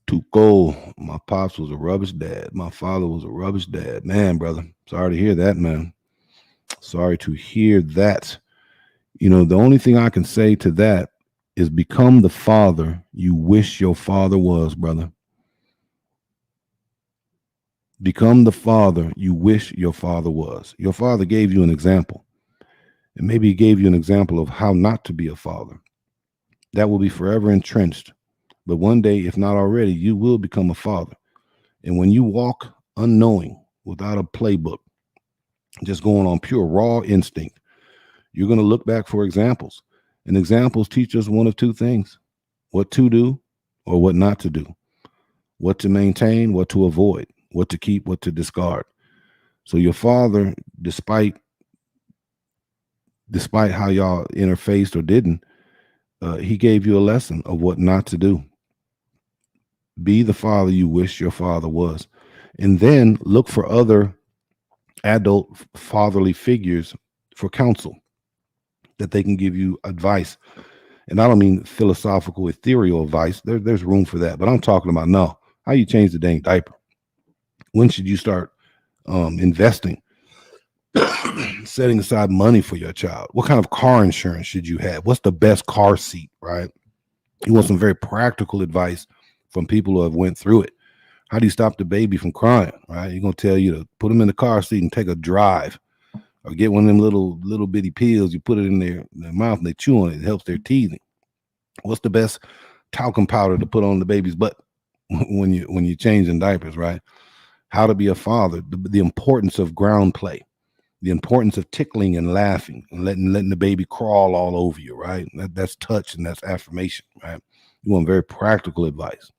Tuco, my pops was a rubbish dad. My father was a rubbish dad. Man, brother, sorry to hear that, man. Sorry to hear that. The only thing I can say to that is become the father you wish your father was, brother. Become the father you wish your father was. Your father gave you an example, and maybe he gave you an example of how not to be a father. That will be forever entrenched. But one day, if not already, you will become a father. And when you walk unknowing, without a playbook, just going on pure raw instinct, you're going to look back for examples. And examples teach us one of two things: what to do or what not to do, what to maintain, what to avoid, what to keep, what to discard. So your father, despite how y'all interfaced or didn't, he gave you a lesson of what not to do. Be the father you wish your father was. And then look for other adult fatherly figures for counsel, that they can give you advice. And I don't mean philosophical, ethereal advice. There's room for that. But I'm talking about, no, how you change the dang diaper. When should you start investing, setting aside money for your child? What kind of car insurance should you have? What's the best car seat, right? You want some very practical advice from people who have went through it. How do you stop the baby from crying, right? You're going to tell you to put them in the car seat and take a drive, or get one of them little bitty pills. You put it in their mouth and they chew on it. It helps their teething. What's the best talcum powder to put on the baby's butt when you're changing diapers, right? How to be a father, the importance of ground play, the importance of tickling and laughing and letting the baby crawl all over you, right? That's touch and that's affirmation, right? You want very practical advice.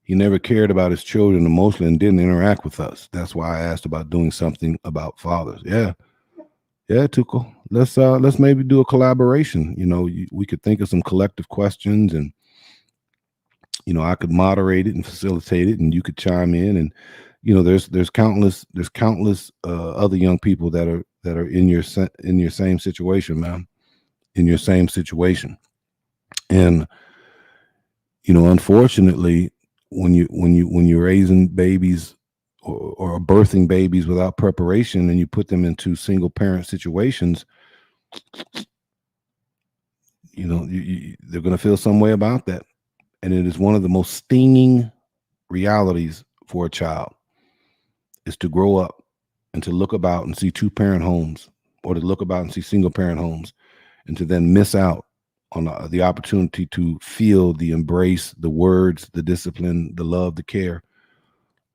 He never cared about his children emotionally and didn't interact with us. That's why I asked about doing something about fathers. Yeah, Tuko. Let's maybe do a collaboration. We could think of some collective questions, and I could moderate it and facilitate it, and you could chime in. And there's countless other young people that are in your same situation, man, in your same situation. And unfortunately, when you're raising babies or birthing babies without preparation, and you put them into single parent situations, they're going to feel some way about that. And it is one of the most stinging realities for a child, is to grow up and to look about and see two-parent homes, or to look about and see single-parent homes, and to then miss out on the opportunity to feel the embrace, the words, the discipline, the love, the care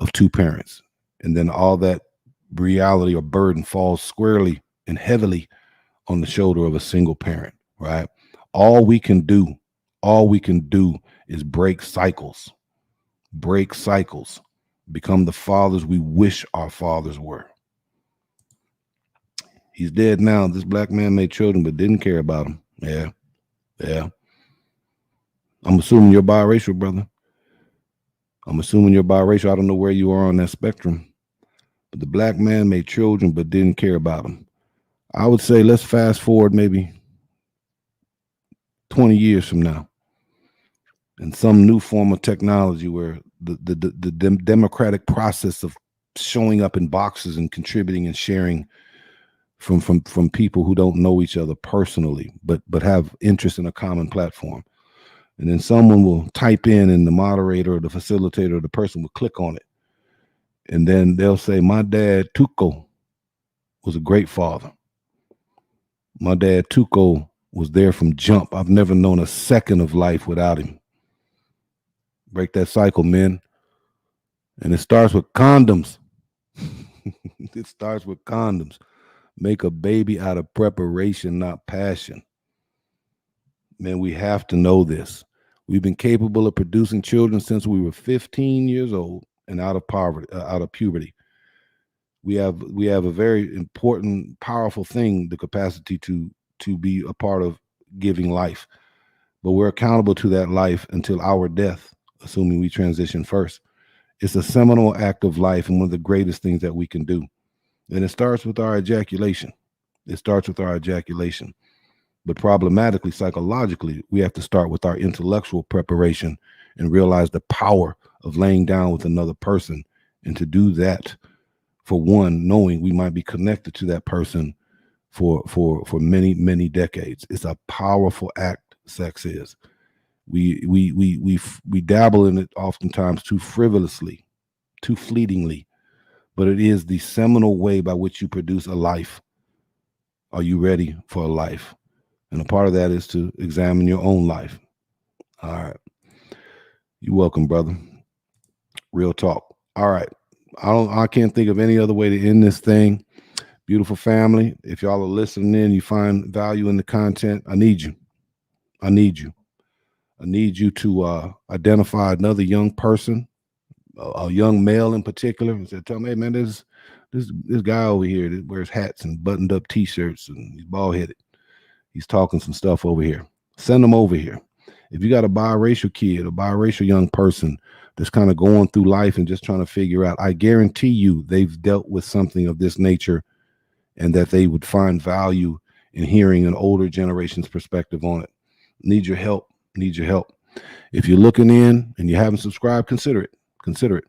of two parents. And then all that reality or burden falls squarely and heavily on the shoulder of a single parent, right? All we can do is break cycles, become the fathers we wish our fathers were. He's dead now. This black man made children but didn't care about them. Yeah. I'm assuming you're biracial, brother. I don't know where you are on that spectrum. But the black man made children but didn't care about them. I would say let's fast forward maybe 20 years from now, and some new form of technology where the democratic process of showing up in boxes and contributing and sharing from people who don't know each other personally, but have interest in a common platform. And then someone will type in, and the moderator or the facilitator or the person will click on it. And then they'll say, my dad, Tuco, was a great father. My dad, Tuco, was there from jump. I've never known a second of life without him. Break that cycle, men. And it starts with condoms. It starts with condoms. Make a baby out of preparation, not passion. Man, we have to know this. We've been capable of producing children since we were 15 years old and out of puberty. We have a very important, powerful thing, the capacity to be a part of giving life. But we're accountable to that life until our death, assuming we transition first. It's a seminal act of life and one of the greatest things that we can do. And it starts with our ejaculation. But problematically, psychologically, we have to start with our intellectual preparation and realize the power of laying down with another person, and to do that for one, knowing we might be connected to that person for many decades. It's a powerful act. Sex is. We dabble in it oftentimes too frivolously, too fleetingly, but it is the seminal way by which you produce a life. Are you ready for a life? And a part of that is to examine your own life. All right. You're welcome, brother. Real talk. All right. I can't think of any other way to end this thing. Beautiful family. If y'all are listening in, you find value in the content, I need you. I need you. I need you to identify another young person, a young male in particular, and say, tell me, hey, man, this guy over here that wears hats and buttoned up t-shirts and he's bald headed. He's talking some stuff over here. Send them over here. If you got a biracial kid, a biracial young person that's kind of going through life and just trying to figure out, I guarantee you they've dealt with something of this nature, and that they would find value in hearing an older generation's perspective on it. Need your help. Need your help. If you're looking in and you haven't subscribed, consider it. Consider it.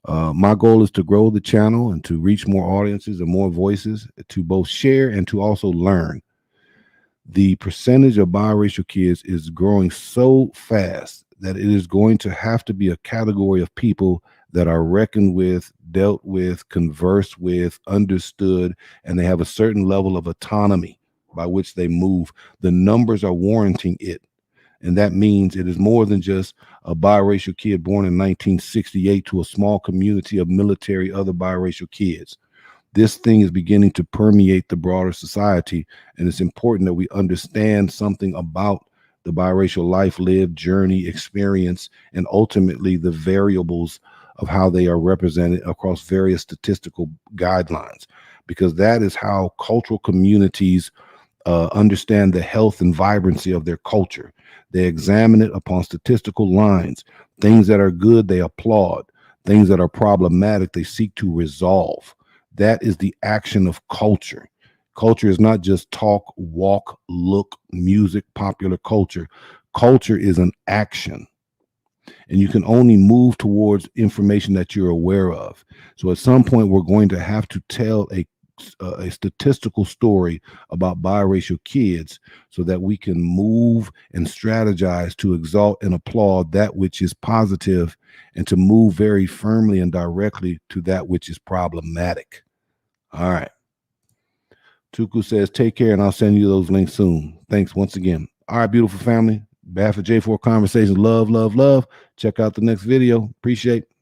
My goal is to grow the channel and to reach more audiences and more voices, to both share and to also learn. The percentage of biracial kids is growing so fast that it is going to have to be a category of people that are reckoned with, dealt with, conversed with, understood, and they have a certain level of autonomy by which they move. The numbers are warranting it. And that means it is more than just a biracial kid born in 1968 to a small community of military other biracial kids. This thing is beginning to permeate the broader society, and it's important that we understand something about the biracial life lived, journey, experience, and ultimately the variables of how they are represented across various statistical guidelines, because that is how cultural communities understand the health and vibrancy of their culture. They examine it upon statistical lines. Things that are good, they applaud. Things that are problematic, they seek to resolve. That is the action of culture. Culture is not just talk, walk, look, music, popular culture. Culture is an action. And you can only move towards information that you're aware of. So at some point, we're going to have to tell a statistical story about biracial kids so that we can move and strategize to exalt and applaud that which is positive, and to move very firmly and directly to that which is problematic. All right. Tuku says, take care, and I'll send you those links soon. Thanks once again. All right, beautiful family. Behalf of J4 Conversations, love, love, love. Check out the next video. Appreciate it.